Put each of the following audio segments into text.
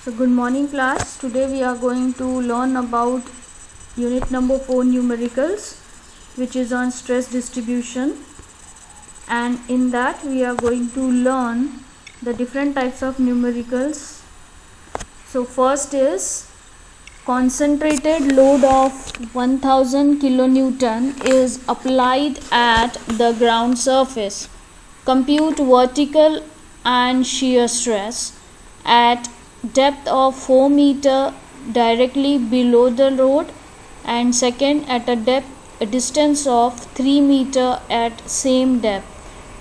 So good morning class. Today we are going to learn about unit number 4 numericals, which is on stress distribution, and in that we are going to learn the different types of numericals. So first is concentrated load of 1000 kilonewton is applied at the ground surface. Compute vertical and shear stress at depth of 4 meter directly below the road, and second at a distance of 3 meter at same depth.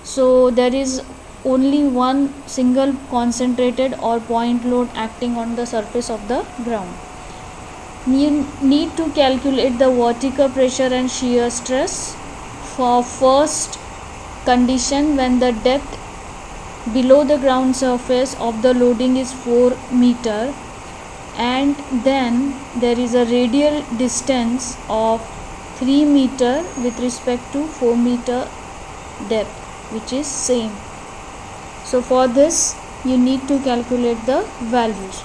So there is only one single concentrated or point load acting on the surface of the ground. You need to calculate the vertical pressure and shear stress for first condition when the depth below the ground surface of the loading is 4 meter, and then there is a radial distance of 3 meter with respect to 4 meter depth, which is same. So for this you need to calculate the values.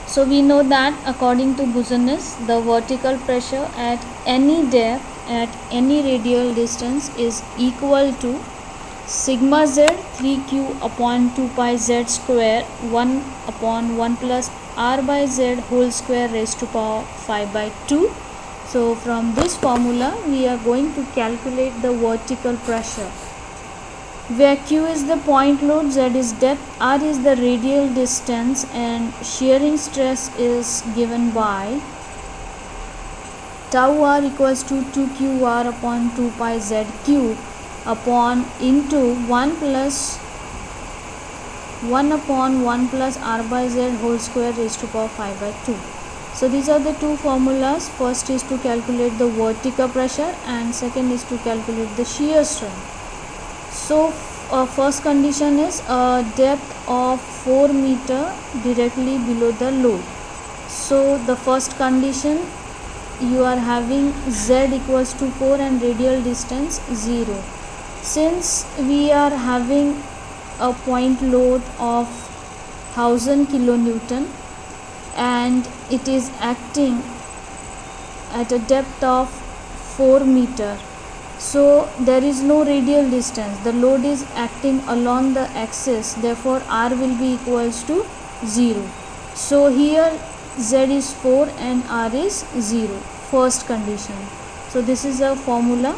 So we know that according to Boussinesq, the vertical pressure at any depth at any radial distance is equal to sigma z 3q upon 2 pi z square 1 upon 1 plus r by z whole square raised to power 5 by 2. So from this formula we are going to calculate the vertical pressure, where q is the point load, z is depth, r is the radial distance, and shearing stress is given by tau r equals to 2qr upon 2 pi z cube upon into 1 upon 1 plus r by z whole square raised to power 5 by 2. So these are the two formulas. First is to calculate the vertical pressure and second is to calculate the shear strength. So first condition is a depth of 4 meter directly below the load. So the first condition, you are having z equals to 4 and radial distance 0. Since we are having a point load of 1000 kilonewton and it is acting at a depth of 4 meter, so there is no radial distance, the load is acting along the axis, therefore r will be equals to 0. So here z is 4 and r is 0, first condition. So this is a formula.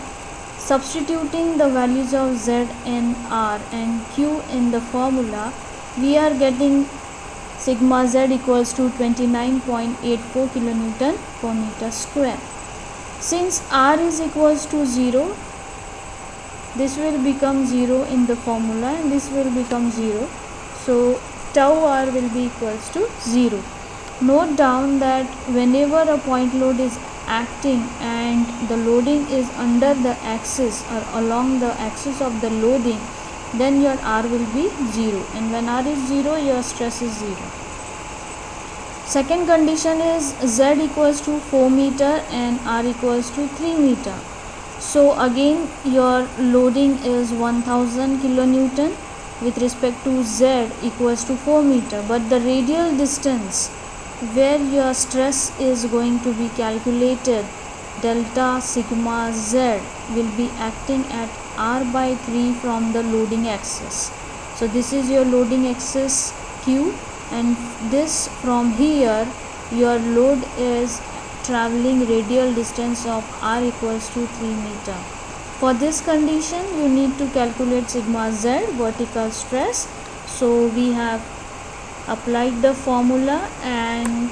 Substituting the values of z and r and q in the formula, we are getting sigma z equals to 29.84 kilonewton per meter square. Since r is equals to 0, this will become 0 in the formula and this will become 0. So tau r will be equals to 0. Note down that whenever a point load is acting and the loading is under the axis or along the axis of the loading, then your r will be 0, and when r is 0 your stress is 0. Second condition is z equals to 4 meter and r equals to 3 meter. So again your loading is 1000 kilonewton with respect to z equals to 4 meter, but the radial distance where your stress is going to be calculated, delta sigma z, will be acting at r by 3 from the loading axis. So this is your loading axis q, and this from here your load is traveling radial distance of r equals to 3 meter. For this condition you need to calculate sigma z, vertical stress. So we have applied the formula and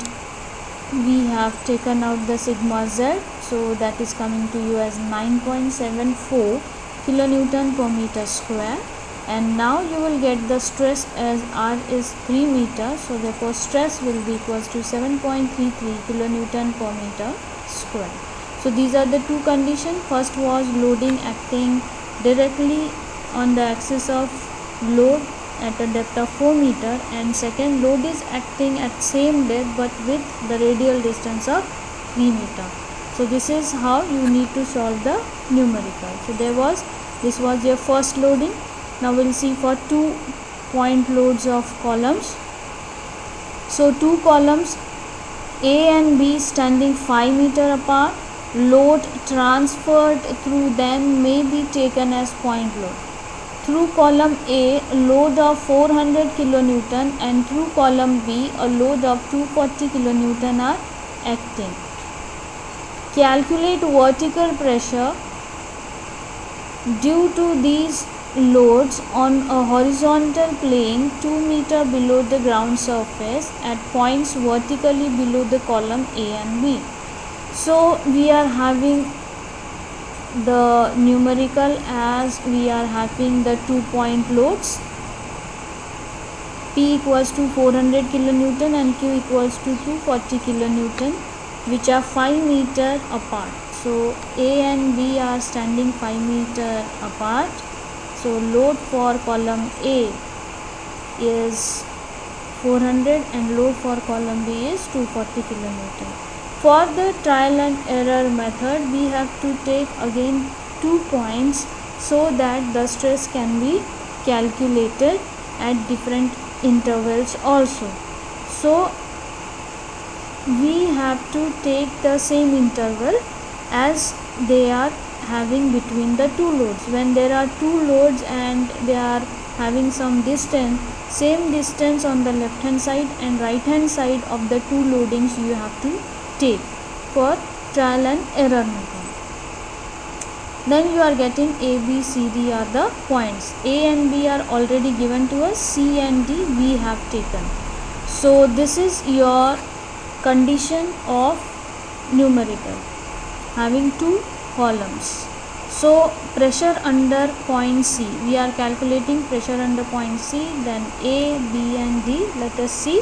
we have taken out the sigma z, so that is coming to you as 9.74 kilonewton per meter square, and now you will get the stress as r is 3 meter, so therefore stress will be equals to 7.33 kilonewton per meter square. So these are the two conditions. First was loading acting directly on the axis of load at a depth of 4 meter, and second, load is acting at same depth but with the radial distance of 3 meter. So this is how you need to solve the numerical. So this was your first loading. Now we'll see for 2 point loads of columns. So two columns A and B standing 5 meter apart, load transferred through them may be taken as point load. Through column A, load of 400 kilonewton and through column B, a load of 240 kilonewton are acting. Calculate vertical pressure due to these loads on a horizontal plane 2 meter below the ground surface at points vertically below the column A and B. So we are having the numerical as we are having the 2-point loads. P equals to 400 kilonewton and Q equals to 240 kilonewton, which are 5 meter apart. So A and B are standing 5 meter apart. So load for column A is 400 and load for column B is 240 kilonewton. For the trial and error method, we have to take again 2 points so that the stress can be calculated at different intervals also. So we have to take the same interval as they are having between the two loads. When there are two loads and they are having some distance, same distance on the left hand side and right hand side of the two loadings you have to take for trial and error method. Then you are getting A, B, C, D are the points. A and B are already given to us, C and D we have taken. So this is your condition of numerical having two columns. So pressure under point C, we are calculating pressure under point C, then A, B and D. Let us see.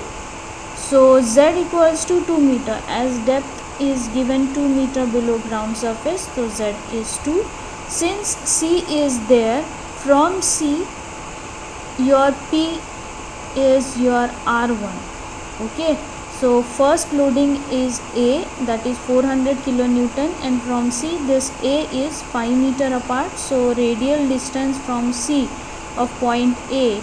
So Z equals to 2 meter as depth is given 2 meter below ground surface, so Z is 2. Since C is there, from C your P is your R1. Okay, so first loading is A, that is 400 kilonewton, and from C this A is 5 meter apart. So radial distance from C of point A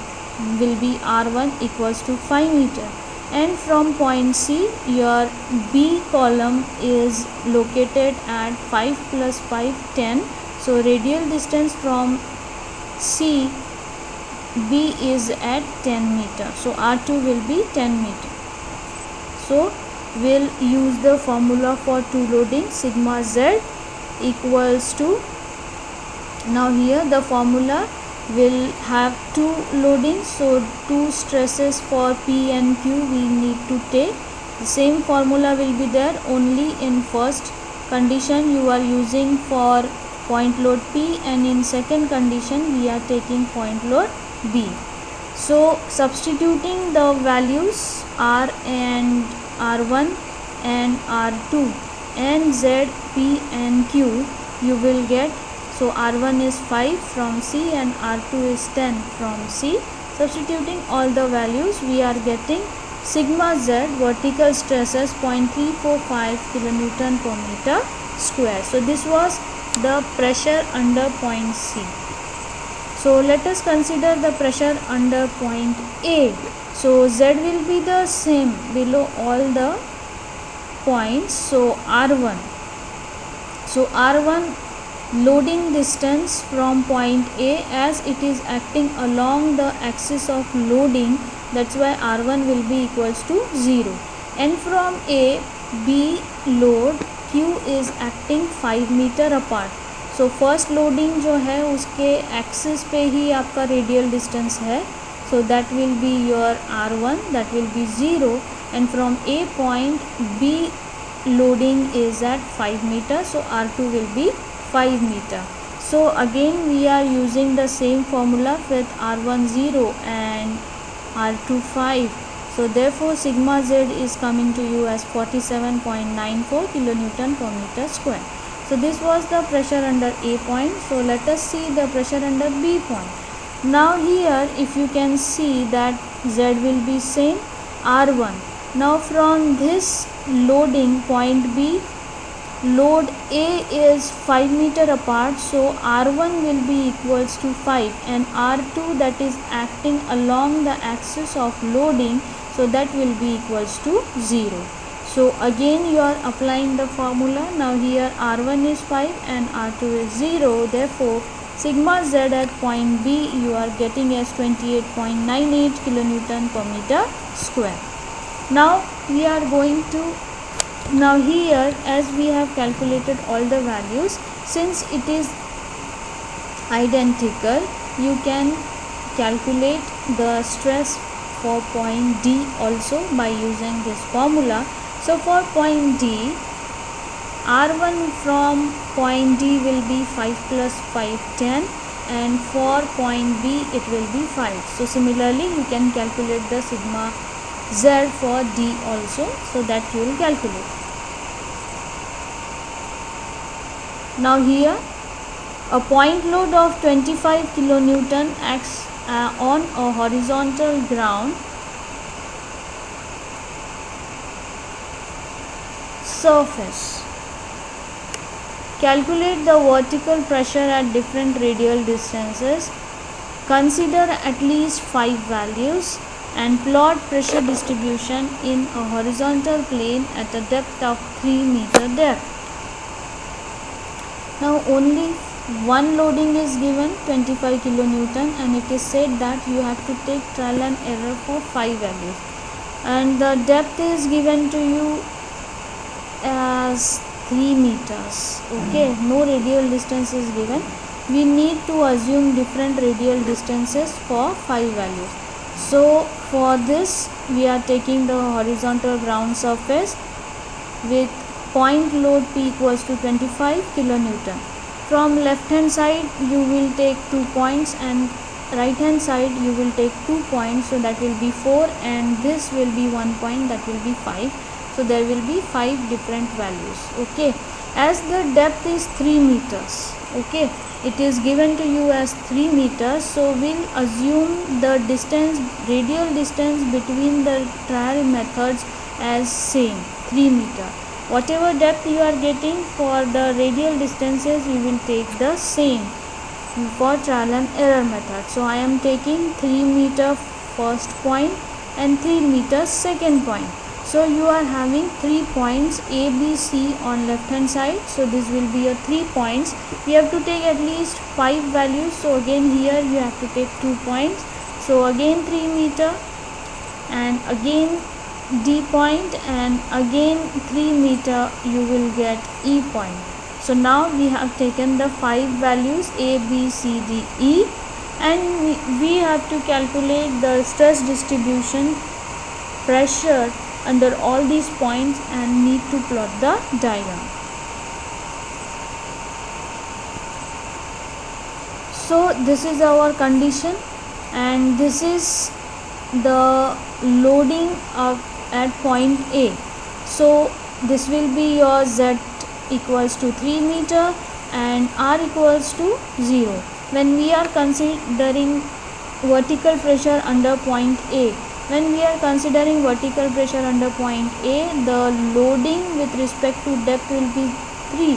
will be R1 equals to 5 meter. And from point C your B column is located at 5 plus 5 10. So radial distance from C B is at 10 meter. So R2 will be 10 meter. So we'll use the formula for two loading, sigma Z equals to, now here the formula will have two loadings, so two stresses for P and Q we need to take. The same formula will be there, only in first condition you are using for point load P and in second condition we are taking point load B. So substituting the values R and R1 and R2 and Z, P and Q, you will get, so R1 is 5 from C and R2 is 10 from C. Substituting all the values, we are getting sigma Z vertical stresses 0.345 kilonewton per meter square. So this was the pressure under point C. So let us consider the pressure under point A. So Z will be the same below all the points. So R1. So R1 loading distance from point A, as it is acting along the axis of loading, that's why R1 will be equals to 0. And from A, B load Q is acting 5 meter apart. So first loading जो है उसके axis पे ही आपका radial distance है, so that will be your R1, that will be 0, and from A point B loading is at 5 meter, so R2 will be 5 meter. So again we are using the same formula with R1 0 and R2 5. So therefore sigma Z is coming to you as 47.94 kilonewton per meter square. So this was the pressure under A point. So let us see the pressure under B point. Now here if you can see that Z will be same R1. Now from this loading point B, load A is 5 meter apart, so R1 will be equals to 5 and R2 that is acting along the axis of loading, so that will be equals to 0. So again you are applying the formula. Now here R1 is 5 and R2 is 0. Therefore sigma z at point B you are getting as 28.98 kilonewton per meter square. Now we are going to, now here as we have calculated all the values, since it is identical, you can calculate the stress for point D also by using this formula. So for point D, R1 from point D will be 5 plus 5, 10, and for point B it will be 5. So similarly you can calculate the sigma Z for D also, so that you will calculate. Now here a point load of 25 kilonewton acts on a horizontal ground surface. Calculate the vertical pressure at different radial distances. Consider at least 5 values and plot pressure distribution in a horizontal plane at a depth of 3 meter depth. Now only one loading is given, 25 kilonewton, and it is said that you have to take trial and error for 5 values, and the depth is given to you as 3 meters. Okay, no radial distance is given. We need to assume different radial distances for 5 values. So for this we are taking the horizontal ground surface with point load P equals to 25 kilonewton. From left hand side you will take 2 points and right hand side you will take 2 points, so that will be 4, and this will be 1 point, that will be 5. So there will be 5 different values. Okay, as the depth is 3 meters, okay, it is given to you as 3 meters, so we'll assume the distance, radial distance between the trial methods as same, 3 meter. Whatever depth you are getting for the radial distances, you will take the same for trial and error method. So I am taking 3 meter first point and 3 meter second point. So you are having 3 points A, B, C on left hand side. So this will be your 3 points. You have to take at least 5 values. So again here you have to take 2 points. So again 3 meter and again D point and again 3 meter you will get E point. So now we have taken the 5 values A, B, C, D, E, and we have to calculate the stress distribution, pressure under all these points, and need to plot the diagram. So this is our condition, and this is the loading at point A. So this will be your Z equals to 3 meter and R equals to 0. When we are considering vertical pressure under point A, when we are considering vertical pressure under point A, the loading with respect to depth will be 3,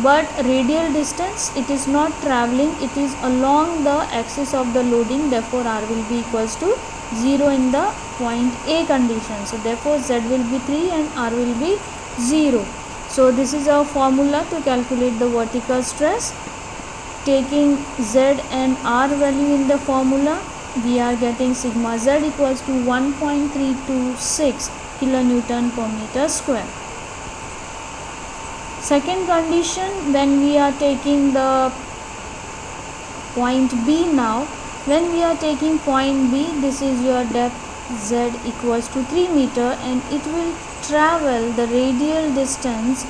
but radial distance, it is not traveling, it is along the axis of the loading, therefore R will be equals to 0 in the point A condition. So therefore Z will be 3 and R will be 0. So this is our formula to calculate the vertical stress. Taking Z and R value in the formula, we are getting sigma Z equals to 1.326 kilonewton per meter square. Second condition, when we are taking the point B now, when we are taking point B, this is your depth Z equals to 3 meter and it will travel the radial distance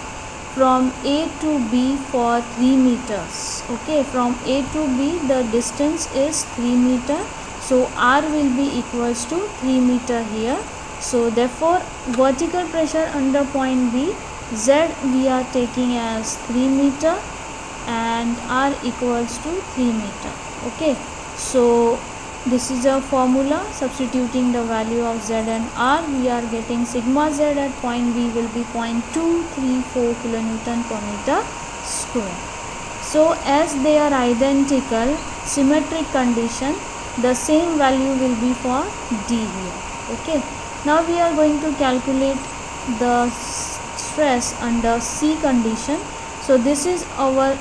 from A to B for 3 meters. Okay, from A to B the distance is 3 meter. So R will be equals to 3 meter here. So therefore vertical pressure under point B, Z we are taking as 3 meter and R equals to 3 meter. Okay, so this is a formula. Substituting the value of Z and R, we are getting sigma Z at point B will be 0.234 kilonewton per meter square. So as they are identical, symmetric condition, the same value will be for D here. Okay, Now we are going to calculate the stress under C condition. So this is our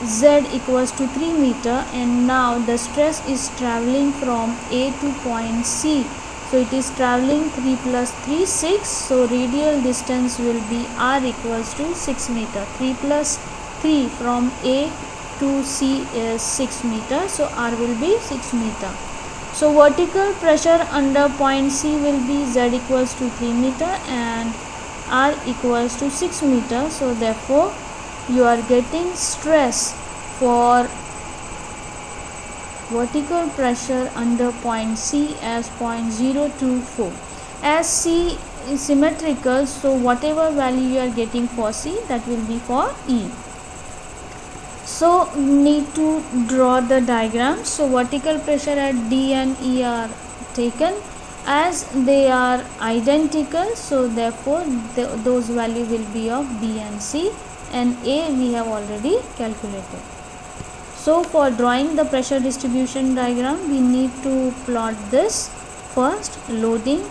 Z equals to 3 meter, and now the stress is traveling from A to point C. So it is traveling 3 plus 3 6. So radial distance will be R equals to 6 meter. 3 plus 3 from A to C is 6 meter. So R will be 6 meter. So vertical pressure under point C will be Z equals to 3 meter and R equals to 6 meter. So therefore you are getting stress for vertical pressure under point C as 0.024. As C is symmetrical, so whatever value you are getting for C, that will be for E. So we need to draw the diagram. So vertical pressure at D and E are taken as they are identical, so therefore those value will be of B and C, and A we have already calculated. So for drawing the pressure distribution diagram, we need to plot this. First, loading,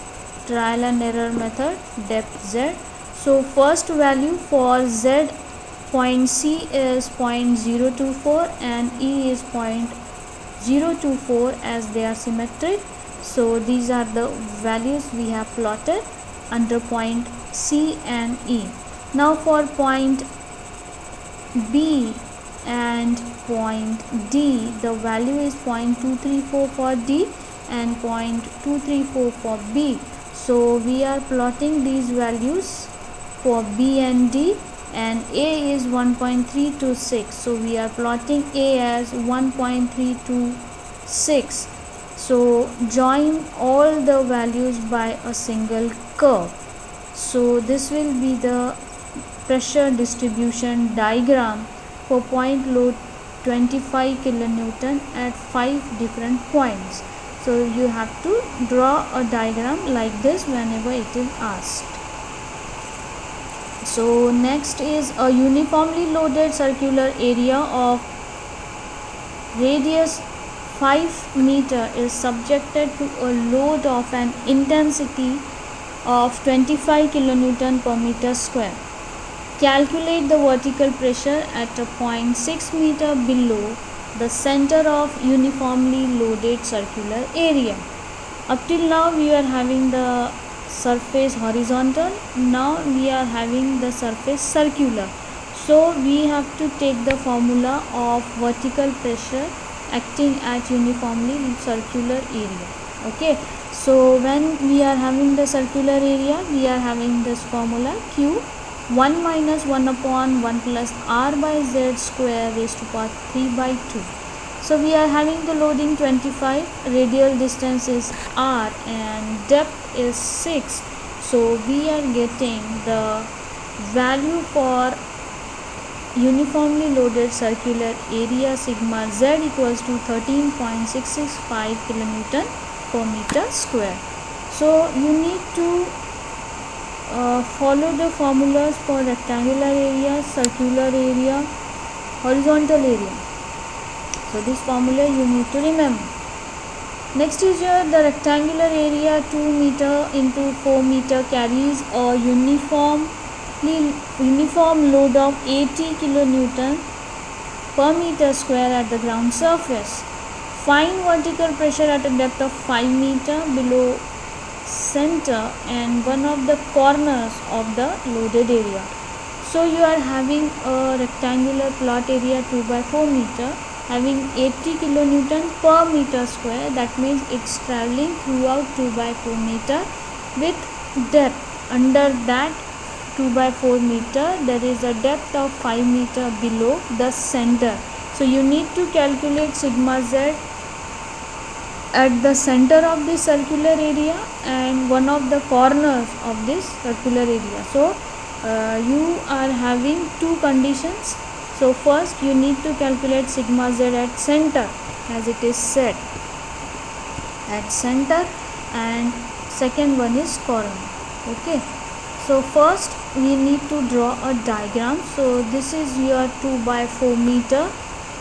trial and error method, depth Z. So first value for Z, point C is 0.024 and E is 0.024 as they are symmetric. So these are the values we have plotted under point C and E. Now for point B and point D, the value is 0.234 for D and 0.234 for B. So we are plotting these values for B and D, and A is 1.326. So we are plotting A as 1.326. So join all the values by a single curve. So this will be the pressure distribution diagram for point load 25 kilonewton at 5 different points. So you have to draw a diagram like this whenever it is asked. So next is a uniformly loaded circular area of radius 5 meter is subjected to a load of an intensity of 25 kilonewton per meter square. Calculate the vertical pressure at a point 6 meter below the center of uniformly loaded circular area. Up till now we are having the surface horizontal, now we are having the surface circular. So we have to take the formula of vertical pressure acting at uniformly circular area. Okay, so when we are having the circular area, we are having this formula Q 1 minus 1 upon 1 plus R by Z square raised to power 3 by 2. So we are having the loading 25, radial distance is R and depth is 6. So we are getting the value for uniformly loaded circular area sigma Z equals to 13.665 kilonewton per meter square. So you need to follow the formulas for rectangular area, circular area, horizontal area. So this formula you need to remember. Next is here the rectangular area 2 meter into 4 meter carries a uniform load of 80 kilonewton per meter square at the ground surface. Find vertical pressure at a depth of 5 meter below center and one of the corners of the loaded area. So you are having a rectangular plot area 2 by 4 meter having 80 kilonewton per meter square. That means it's traveling throughout 2 by 4 meter with depth. Under that 2 by 4 meter there is a depth of 5 meter below the center. So you need to calculate sigma Z at the center of this circular area and one of the corners of this circular area. So you are having two conditions. So first you need to calculate sigma Z at center as it is said at center, and second one is corner. Okay, so first we need to draw a diagram. So this is your 2 by 4 meter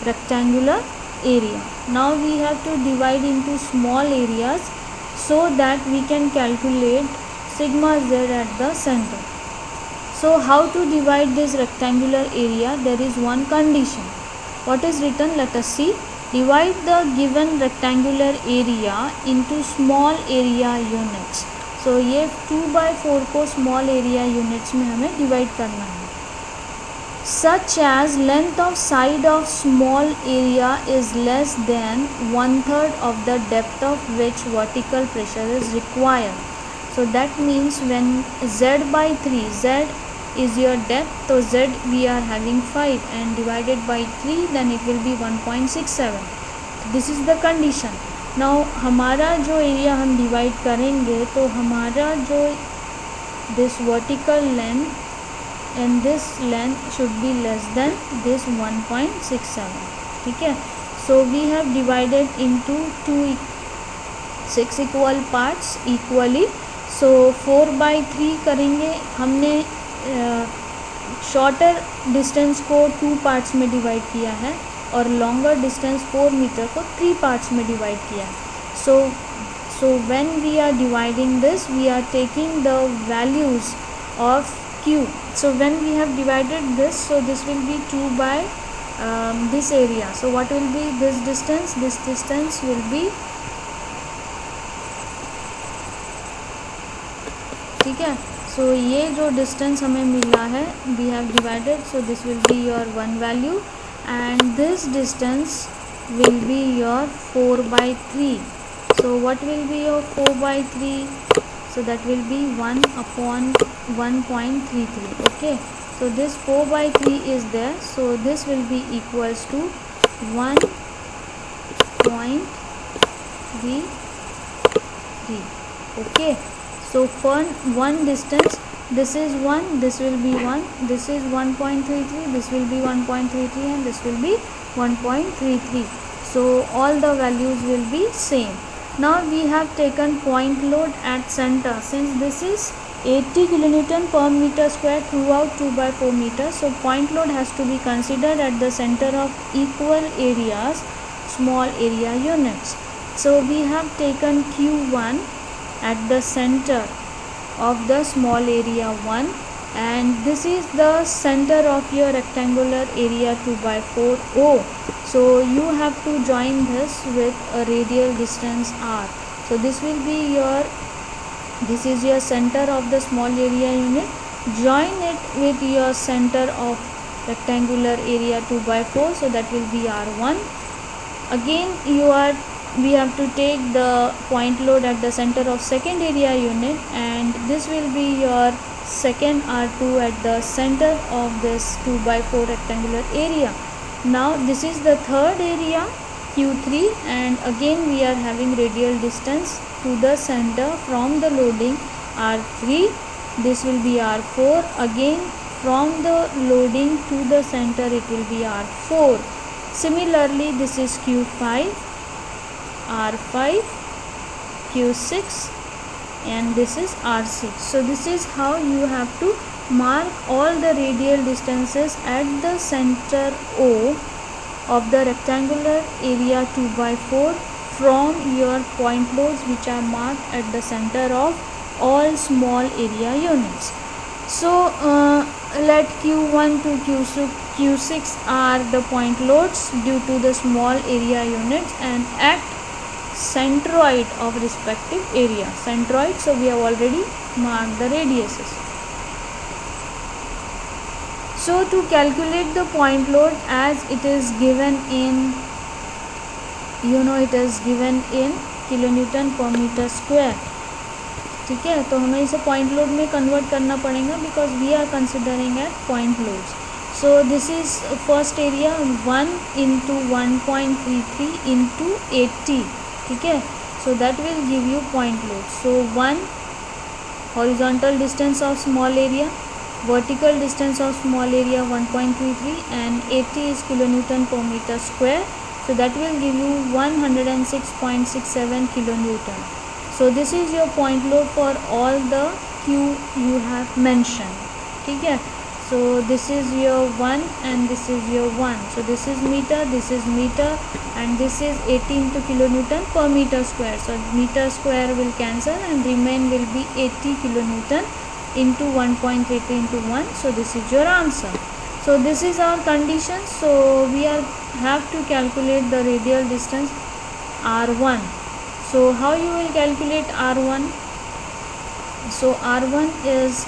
rectangular area. Now we have to divide into small areas so that we can calculate sigma z at the center. So how to divide this rectangular area? There is one condition. What is written? Let us see. Divide the given rectangular area into small area units. So ये 2/4 को small area units में हमें divide करना है. Such as length of side of small area is less than 1/3 of the depth of which vertical pressure is required. So that means when z/3, z is your depth, so z we are having 5 and divided by 3, then it will be 1.67. This is the condition. Now हमारा जो area हम divide करेंगे तो हमारा जो this vertical length and this length should be less than this 1.67. ठीक है. So we have divided into 6 equal parts equally. So 4/3 करेंगे. हमने शॉर्टर डिस्टेंस को 2 पार्ट्स में डिवाइड किया है और लॉन्गर डिस्टेंस 4 मीटर को 3 पार्ट्स में डिवाइड किया है. So when we are dividing this, we are taking the values of q. So when we have divided this, so this will be 2 by this area. So what will be this distance? This distance will be, ठीक है. So ये जो distance हमें मिला है, we have divided, so this will be your one value and this distance will be your 4/3. So what will be your 4/3? So that will be 1/1.33. Okay, so this 4/3 is there, so this will be equals to 1.33. Okay, so for one distance, this is 1, this will be 1, this is 1.33, this will be 1.33 and this will be 1.33. So all the values will be same. Now we have taken point load at center. Since this is 80 kilonewton per meter square throughout 2/4 meters, so point load has to be considered at the center of equal areas, small area units. So we have taken Q1 at the center of the small area 1, and this is the center of your rectangular area 2/4 O. So you have to join this with a radial distance r. So this will be your, this is your center of the small area unit. Join it with your center of rectangular area 2/4, so that will be r1. Again we have to take the point load at the center of second area unit, and this will be your second r2 at the center of this 2/4 rectangular area. Now this is the third area q3, and again we are having radial distance to the center from the loading r3. This will be r4. Again from the loading to the center it will be r4. Similarly this is q5, r5, q6 and this is r6. So this is how you have to mark all the radial distances at the center O of the rectangular area 2/4 from your point loads which are marked at the center of all small area units. So let Q1 to Q6 are the point loads due to the small area units and act centroid of respective area. Centroid, so we have already marked the radiuses. So to calculate the point load, as it is given in, it is given in kilonewton per meter square. ठीक है, तो हमें इसे point load में convert करना पड़ेगा because we are considering eight point loads. So this is first area 1 into 1.33 into 80. ठीक है, so that will give you point load. So 1 horizontal distance of small area, vertical distance of small area 1.33 and 80 is kilonewton per meter square. So that will give you 106.67 kilonewton. So this is your point load for all the Q you have mentioned. ठीक है, So this is your 1 and this is your 1. So this is meter, and this is 80 into kilonewton per meter square. So meter square will cancel and remain will be 80 kilonewton into 1.33 into 1. So this is your answer. So this is our condition. So we have to calculate the radial distance r1. So how you will calculate r1? So r1 is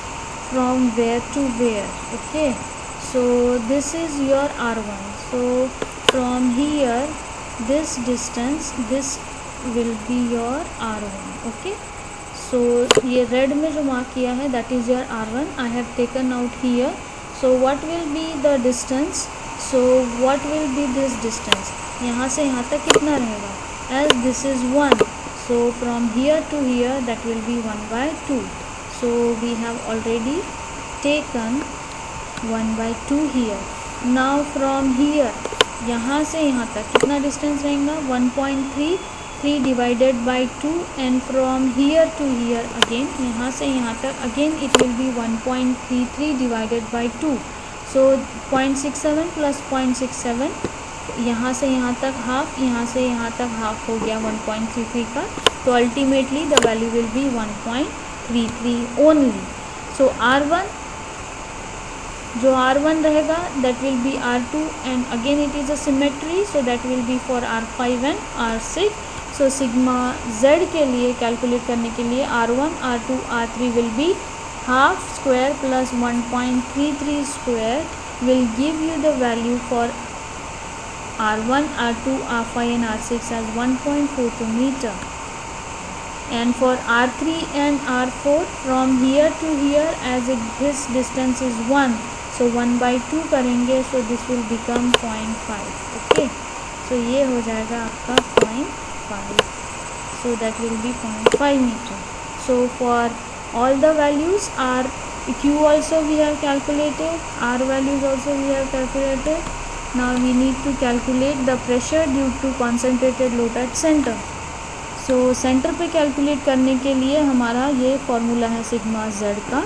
from where to where. Okay, so this is your r1. So from here this distance, this will be your r1. Okay, so ये red में जो mark किया है that is your r1. I have taken out here. So what will be the distance? So what will be this distance? यहाँ से यहाँ तक कितना रहेगा? As this is 1, so from here to here that will be 1/2. So we have already taken 1/2 here. Now from here, यहाँ से यहाँ तक कितना डिस्टेंस रहेगा? 1.3, 3 divided by 2, and from here to here again, यहाँ से यहाँ तक again it will be 1.33 divided by 2. So 0.67 plus 0.67, यहाँ से यहाँ तक हाफ, यहाँ से यहाँ तक हाफ हो गया 1.33 का. तो ultimately the value will be 1.33 only. So r1, जो r1 रहेगा that will be r2, and again it is a symmetry, so that will be for r5 and r6. so sigma z के लिए calculate करने के लिए r1, r2, r3 will be half square plus 1.33 square will give you the value for r1, r2, r5 and r6 as 1.42 meter. And for r3 and r4 from here to here, as this distance is 1, so 1/2 करेंगे, so this will become 0.5. okay, so ये हो जाएगा आपका 0.5, so that will be 0.5 meter. So for all the values, r q also we have calculated, r values also we have calculated. Now we need to calculate the pressure due to concentrated load at center. So centre पे calculate करने के लिए हमारा ये formula है sigma Z का.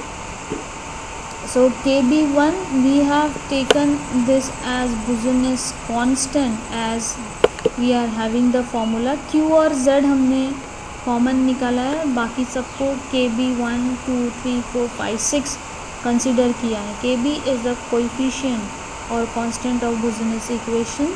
So KB1 we have taken this as Boussinesq constant as we are having the formula. Q और Z हमने कॉमन निकाला है, बाकी सबको KB1, 2, 3, 4, 5, 6 कंसिडर किया है. KB इज़ द कोएफिशिएंट और constant of Boussinesq equation,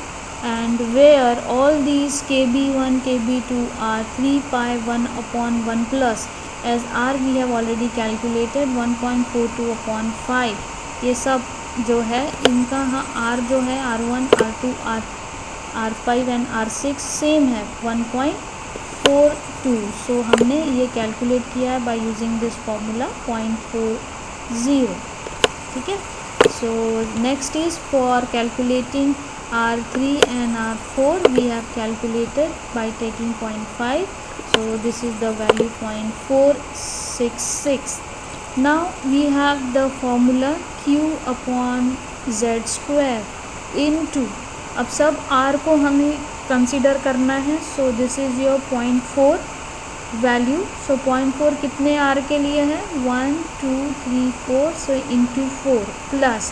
and where all these KB1, KB2 are 3 pi 1 upon 1 plus, as R we have already calculated 1.42 upon 5. ये सब जो है इनका हाँ R जो है R1, R2, R5 and R6 same है 1.42. सो हमने ये कैलकुलेट किया है by using this formula 0.40. ठीक है. So next is for calculating R3 and R4 we have calculated by taking 0.5. So this is the value 0.466. Now we have the formula Q upon Z square into, अब सब R को हमें consider करना है. So this is your 0.4 value. So 0.4 कितने R के लिए है? 1, 2, 3, 4. So into 4 प्लस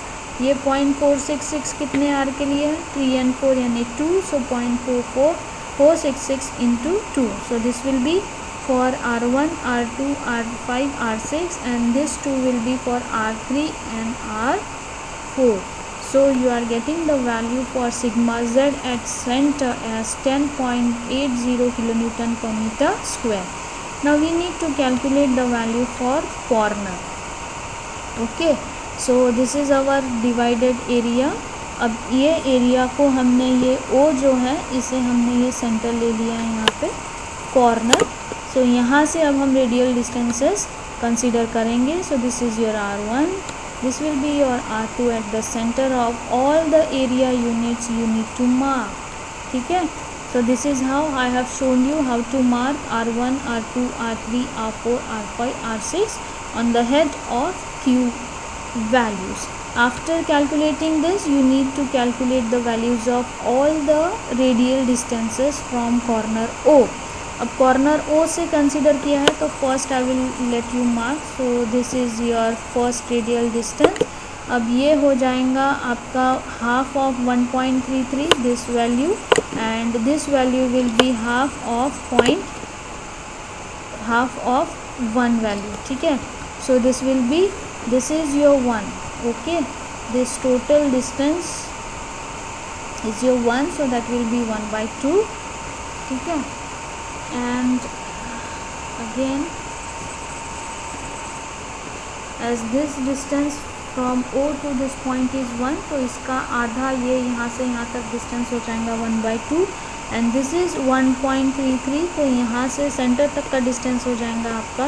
ये 0.466 कितने R के लिए है? 3 and 4 यानी 2. So 0.466 into 2. So this will be for R1, R2, R5, R6, and this 2 will be for R3 and R4. So you are getting the value for sigma z at center as 10.80 kilonewton per meter square. Now we need to calculate the value for corner. Okay. So this is our divided area. अब ये area को हमने ये O जो है इसे हमने ये सेंटर ले लिया है यहाँ पे कॉर्नर. सो यहाँ से अब हम रेडियल डिस्टेंसेस कंसीडर करेंगे. So this is your R1, this will be your R2 at the centre of all the area units you need to mark. ठीक है. So this is how I have shown you how to mark R1, R2, R3, R4, R5, R6 on the head of Q values. After calculating this, you need to calculate the values of all the radial distances from corner O. अब corner O से consider किया है तो first I will let you mark. So this is your first radial distance. अब ये हो जाएगा आपका half of 1.33 this value, and this value will be half of 1 value, ठीक है। So this will B, this is your 1, okay, this total distance is your 1, so that will be 1/2, ठीक है। and again as this distance from O to this point is 1, तो इसका आधा ये यहाँ से यहाँ तक डिस्टेंस हो जाएगा 1/2, एंड दिस इज़ 1.33, तो यहाँ से सेंटर तक का डिस्टेंस हो जाएगा आपका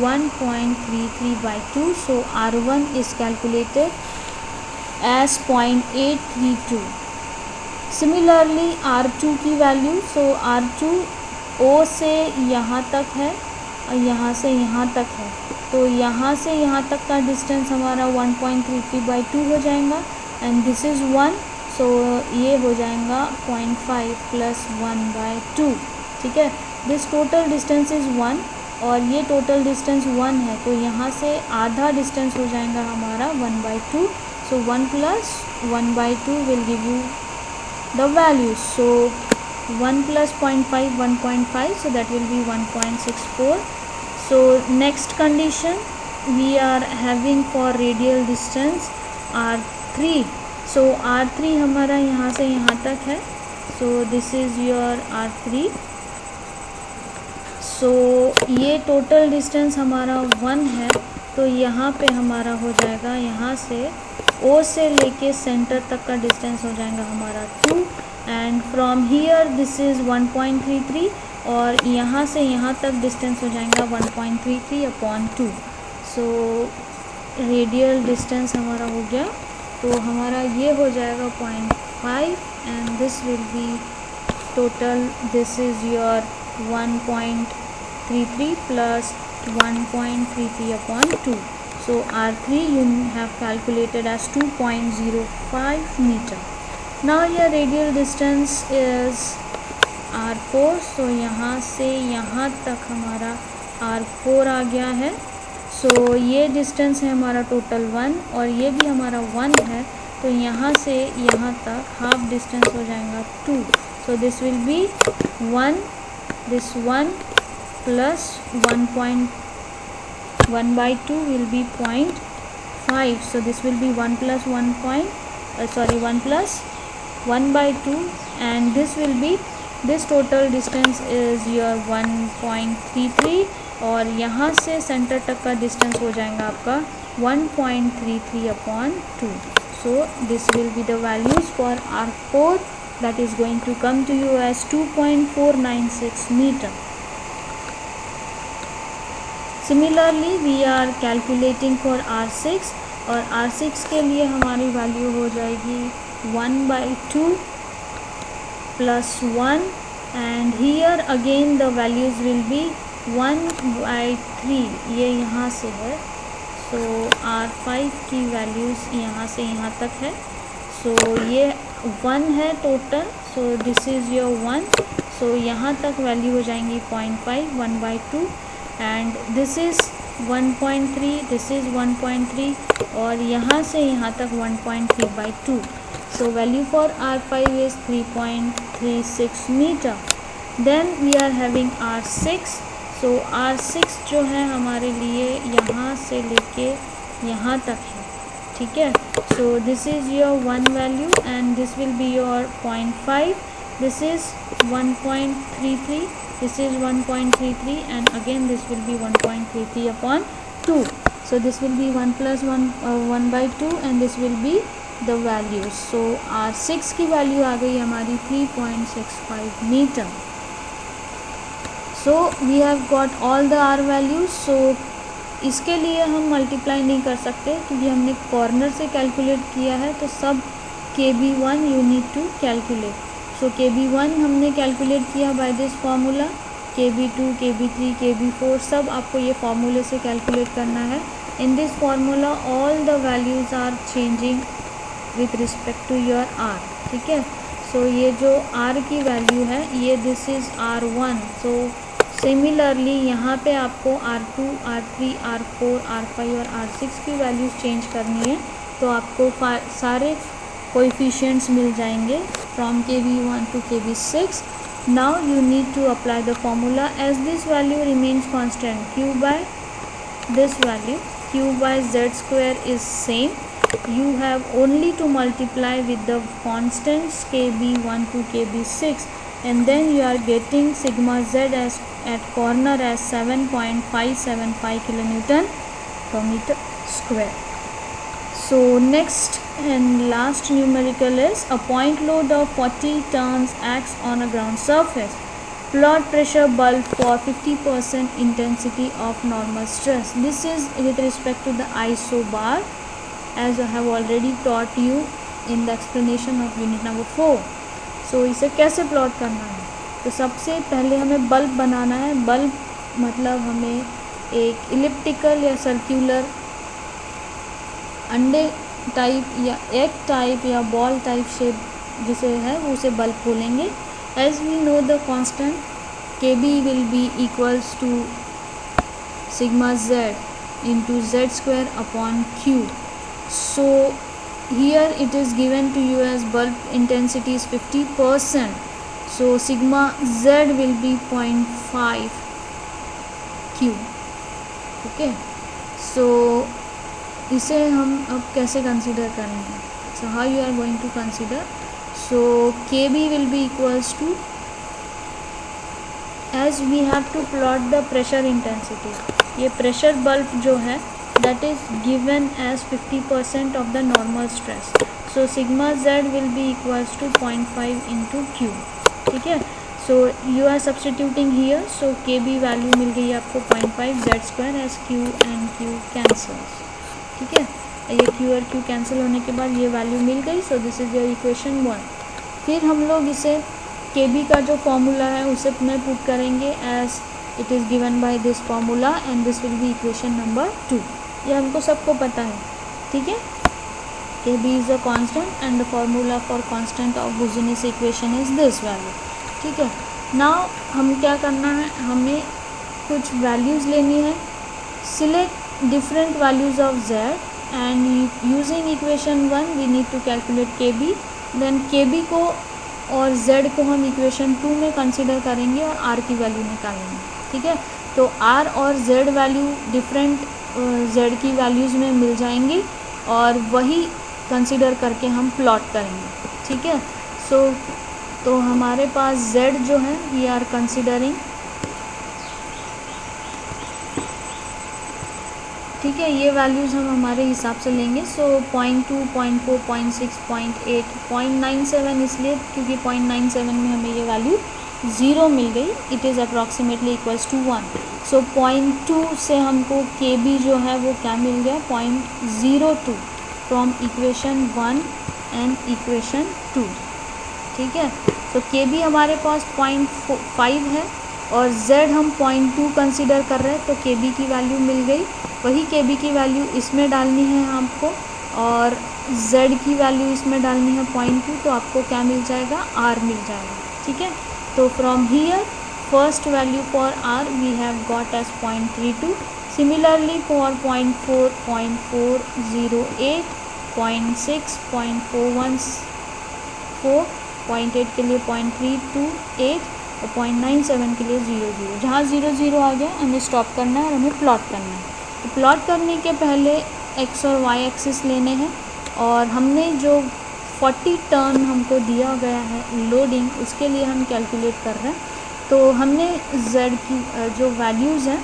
1.33/2, so R1 is calculated as 0.832। Similarly R2 की वैल्यू, सो R2 O से यहाँ तक है और यहाँ से यहाँ तक है, तो यहाँ से यहाँ तक का डिस्टेंस हमारा 1.33/2 हो जाएगा, एंड दिस इज़ 1, सो ये हो जाएगा 0.5 + 1/2, ठीक है। दिस टोटल डिस्टेंस इज़ 1 और ये टोटल डिस्टेंस 1 है, तो यहाँ से आधा डिस्टेंस हो जाएगा हमारा 1/2, सो 1 + 1/2 will give you the values, so 1 + 0.5 1.5, so that will be 1.64. so next condition we are having for radial distance R3, so R3 हमारा यहाँ से यहाँ तक है, so this is your R3, so ये टोटल डिस्टेंस हमारा 1 है, तो यहाँ पे हमारा हो जाएगा, यहाँ से O से लेके सेंटर तक का डिस्टेंस हो जाएगा हमारा 2, and from here this is 1.33, और यहाँ से यहाँ तक डिस्टेंस हो जाएगा 1.33/2, सो रेडियल डिस्टेंस हमारा हो गया, तो हमारा ये हो जाएगा 0.5, and this will B total, this is your 1.33 + 1.33/2, so R3 you have calculated as 2.05 meter. Now your radial distance is R4, so यहाँ से यहाँ तक हमारा R4 आ गया है, so ये डिस्टेंस है हमारा टोटल 1 और ये भी हमारा 1 है, तो यहाँ से यहाँ तक हाफ डिस्टेंस हो जाएगा 2, so this will be 1, this 1 plus 1.1/2 will be 0.5, so this will be 1 + 1/2, and this will be, this total distance is your 1.33, और यहाँ से सेंटर तक का डिस्टेंस हो जाएगा आपका 1.33/2, so this will be the values for R4, that is going to come to you as 2.496 meter. Similarly we are calculating for R6, और R6 के लिए हमारी वैल्यू हो जाएगी 1/2 + 1, and here again the values will be 1/3, ये यहाँ से है, so R5 की वैल्यूज़ यहाँ से यहाँ तक है, so ये 1 है total, so this is your 1, so यहाँ तक वैल्यू हो जाएंगी 0.5 1/2, and this is 1.3, this is 1.3, और यहाँ से यहाँ तक 1.3/2, so value for R5 is 3.36 meter. Then we are having R6, so R6 जो है हमारे लिए यहाँ से लेके यहाँ तक है, ठीक है, so this is your 1 value and this will be your 0.5, this is 1.33, this is 1.33, and again this will be 1.33/2, so this will be 1 + 1/2, and this will be the values, so R6 की value आ गई हमारी 3.65 meter. So we have got all the R values, so इसके लिए हम multiply नहीं कर सकते क्योंकि हमने कॉर्नर से कैलकुलेट किया है, तो सब KB1 you need to calculate. So KB1 हमने कैलकुलेट किया by this formula, KB2 KB3 KB4 सब आपको ये फार्मूले से कैलकुलेट करना है. In this formula all the values are changing with respect to your R, ठीक है. सो ये जो R की वैल्यू है ये this is R1. So similarly यहाँ पे आपको R2 R3 R4 R5 और R6 की वैल्यूज़ चेंज करनी है. तो आपको सारे कोएफिशिएंट्स मिल जाएंगे from KB1 to KB6. Now you need to apply the formula as this value remains constant. Q by this value, Q by Z square is same. You have only to multiply with the constants KB1 to KB6, and then you are getting sigma Z as at corner as 7.575 kilonewton per meter square. So next and last numerical is a point load of 40 tons acts on a ground surface. Plot pressure bulb for 50% intensity of normal stress. This is with respect to the isobar, as I have already taught you in the explanation of unit number 4. So इसे कैसे plot करना है? तो सबसे पहले हमें bulb बनाना है. Bulb मतलब हमें एक इलिप्टिकल या सर्कुलर अंडे टाइप या एग टाइप या बॉल टाइप शेप जिसे है वो उसे बल्ब बोलेंगे. As we know the constant KB will be equals to sigma Z into Z square upon Q. So here it is given to you as bulb intensity is 50%. So sigma Z will be 0.5 Q. Okay, so इसे हम अब कैसे consider करेंगे? So how you are going to consider? So KB will be equals to, as we have to plot the pressure intensity. ये pressure bulb जो है that is given as 50% of the normal stress. So sigma Z will be equals to 0.5 into Q. ठीक है, so you are substituting here. So KB value मिल गई आपको 0.5 Z square as Q and Q cancels. ठीक है, ये Q और Q cancel होने के बाद ये वैल्यू मिल गई. सो दिस इज़ योर इक्वेशन 1. फिर हम लोग इसे KB का जो फॉर्मूला है उसे में पुट करेंगे as it is given by this formula and this will be equation number 2. ये हमको सबको पता है. ठीक है, KB is a constant and the formula for constant of Boussinesq equation is this value. ठीक है, नाउ हम क्या करना है, हमें कुछ वैल्यूज़ लेनी है. Select different values of Z and using equation 1 we need to calculate KB. then KB को और Z को हम equation 2 में consider करेंगे और R की वैल्यू निकालेंगे. ठीक है, तो R और Z वैल्यू डिफरेंट Z की वैल्यूज़ में मिल जाएंगी और वही कंसिडर करके हम प्लॉट करेंगे. ठीक है, सो तो हमारे पास Z जो है वी आर कंसिडरिंग. ठीक है, ये वैल्यूज़ हम हमारे हिसाब से लेंगे. सो 0.2, 0.4, 0.6, 0.8, 0.97 इसलिए क्योंकि 0.97 में हमें ये वैल्यू 0 मिल गई. It is approximately equals to 1. So 0.2 से हमको KB जो है वो क्या मिल गया, 0.02 फ्रॉम इक्वेशन 1 एंड इक्वेशन 2. ठीक है, तो KB हमारे पास 0.5 है और Z हम 0.2 कंसिडर कर रहे हैं, तो KB की वैल्यू मिल गई. वही KB की वैल्यू इसमें डालनी है आपको और Z की वैल्यू इसमें डालनी है 0.2, तो आपको क्या मिल जाएगा, R मिल जाएगा. ठीक है, तो from here first value for R we have got as 0.32. Similarly for 0.4, 0.408, 0.6, 0.414, 0.8 के लिए 0.328 और 0.97 के लिए 0.0. जहाँ 0.0 आ गया हमें स्टॉप करना है और हमें प्लॉट करना है. तो प्लॉट करने के पहले x और y एक्सिस लेने हैं और हमने जो 40 टर्न हमको दिया गया है लोडिंग, उसके लिए हम कैलकुलेट कर रहे हैं. तो हमने Z की जो वैल्यूज़ हैं,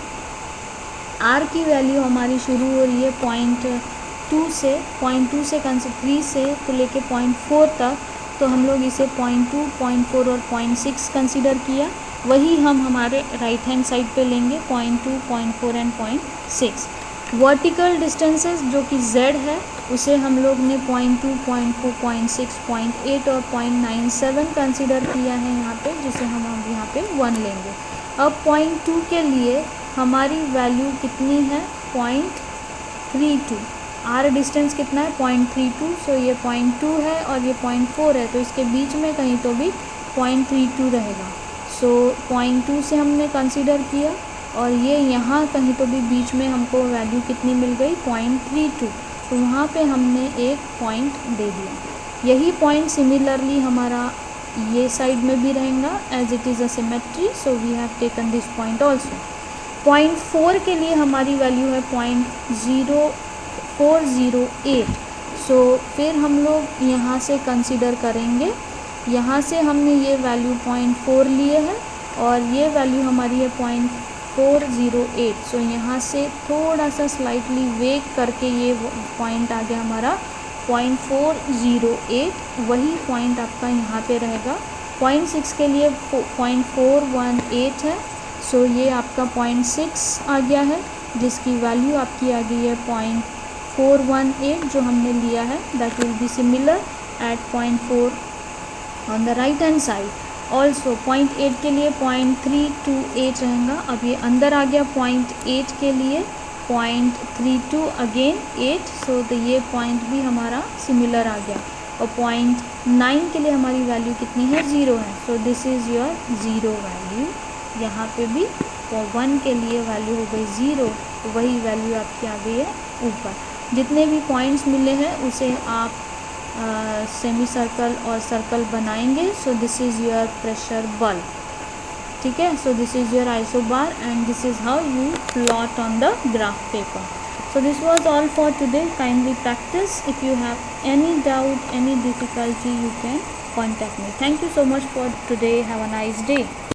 R की वैल्यू हमारी शुरू हो रही है 0.2 से 3 से तो लेके 0.4 तक. तो हम लोग इसे 0.2, 0.4 और 0.6 कंसिडर किया. वही हम हमारे राइट हैंड साइड पे लेंगे 0.2, 0.4 एंड 0.6. वर्टिकल डिस्टेंसेस जो कि Z है उसे हम लोग ने 0.2, 0.4, 0.6, 0.8 और 0.97 कंसिडर किया है यहाँ पे, जिसे हम यहाँ पे 1 लेंगे. अब 0.2 के लिए हमारी वैल्यू कितनी है, 0.32. R डिस्टेंस कितना है, 0.32. सो ये 0.2 है और ये 0.4 है, तो इसके बीच में कहीं तो भी 0.32 रहेगा. सो 0.2 से हमने कंसिडर किया और ये यहाँ कहीं तो भी बीच में हमको वैल्यू कितनी मिल गई, 0.32. तो वहाँ पे हमने एक पॉइंट दे दिया। यही पॉइंट सिमिलरली हमारा ये साइड में भी रहेगा, as it is a symmetry, so we have taken this point also. Point 4 के लिए हमारी वैल्यू है 0.0408। सो फिर हम लोग यहाँ से कंसिडर करेंगे, यहाँ से हमने ये वैल्यू 0.4 लिए है और ये वैल्यू हमारी है 0.408। सो यहाँ से थोड़ा सा स्लाइटली वेक करके ये पॉइंट आ गया हमारा 0.408। वही पॉइंट आपका यहाँ पे रहेगा। 0.6 के लिए 0.418 है, सो ये आपका 0.6 आ गया है, जिसकी वैल्यू आपकी आ गई है 0.418 जो हमने लिया है। That will be similar at 0.4 on the right hand side. Also 0.8 के लिए 0.328 रहेगा। अब ये अंदर आ गया 0.8 के लिए 0.32 अगेन 8, सो तो ये पॉइंट भी हमारा सिमिलर आ गया। और 0.9 के लिए हमारी वैल्यू कितनी है, 0 है, so this is your 0 value. यहाँ पे भी 1 के लिए वैल्यू हो गई 0, तो वही वैल्यू आपकी आ गई है ऊपर। जितने भी पॉइंट्स मिले हैं उसे आप सेमी सर्कल और सर्कल बनाएंगे। सो this is your pressure bulb, ठीक है। So this is your isobar and this is how you plot on the graph paper. So this was all for today. Kindly practice. If you have any doubt, any difficulty, you can contact me. Thank you so much for today. Have a nice day.